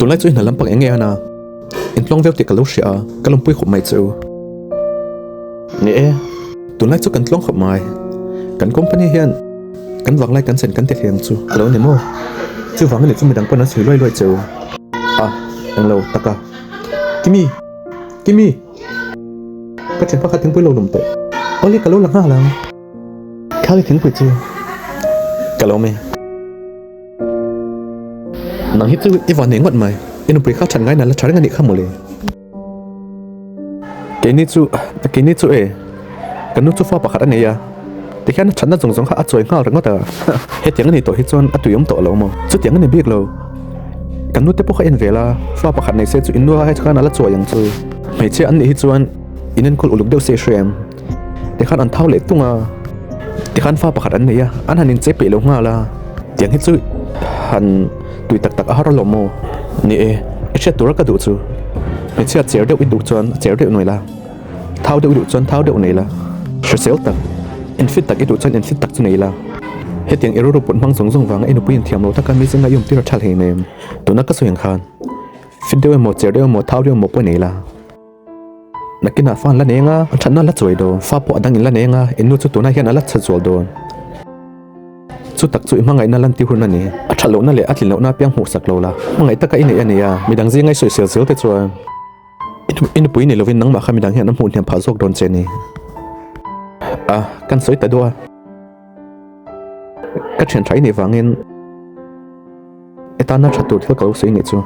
tụi lấy chuyện là lắm bằng em nghe na em long veo tiệc cả lúc xia cả lông bụi khổ mày chịu nè tụi lấy chút cần long khổ mày cần company hiện cần vắng lại cần sen cần tiệc hiện chú lâu nè mô chú vắng này chú mình đang quen nó chịu loay chịu đang lâu ta cả Kimi các chuyện phát tiếng bụi lâu lùm tệ ôi cả lâu lặng ha lắm khá là tiếng bụi chú cả lâu mày nàng hít chú ít vào nén ngọt mày em bụi khác chẳng ngay là trái ngay đi khác một lề cái ní chú ấy cần nút chú pha bạc anh này à thì khi nó chắn nó dùng khác chơi ngao rồi ngao tờ hết tiếng này tổ hết chuan tụi ông tổ lâu mà chút tiếng này biết lâu cần nút tiếp bốc em về là pha bạc này sẽ chú in nuôi hay khác nó là chơiอย่างchú mấy chiếc anh này hết chuan in nên cột lục đều sẽ xem thì khác anh tháo lệ tung à thì khác pha bạc anh này à anh hành chế bị lâu ngao là tiếng hết chú hành tụi tắc ở đó lồng mồ nè chết tụi cái đủ chú mấy chiếc chéo đều ít đủ chuan chéo đều này là tháo đều đủ chuan tháo đều này là sẽ xéo tắc infit tak itu chan infit tak chu nei la hetiang ero ro pon mang zong zong wang enu puin thiam lo takan mi zenga yum tira thal he nem tuna ka soyang khan fit de mo cher de mo thau de mo po nei la nakina fan la nenga thana la choi do fa po dang in la nenga enu chu tuna hian ala cha chol do chu tak chu Hmangaihna lan ti hurna ni a thalo na le atlin lo na piang hu sak lo la mangai taka ine ania midang zingai soi sel sel te chuan inu pui ni lovin nang ma kha midang hian am hu thiam pha jok don che ni căn soi ta đua các chuyện trái này vàng em ta nó chặt tụt theo cầu soi này chưa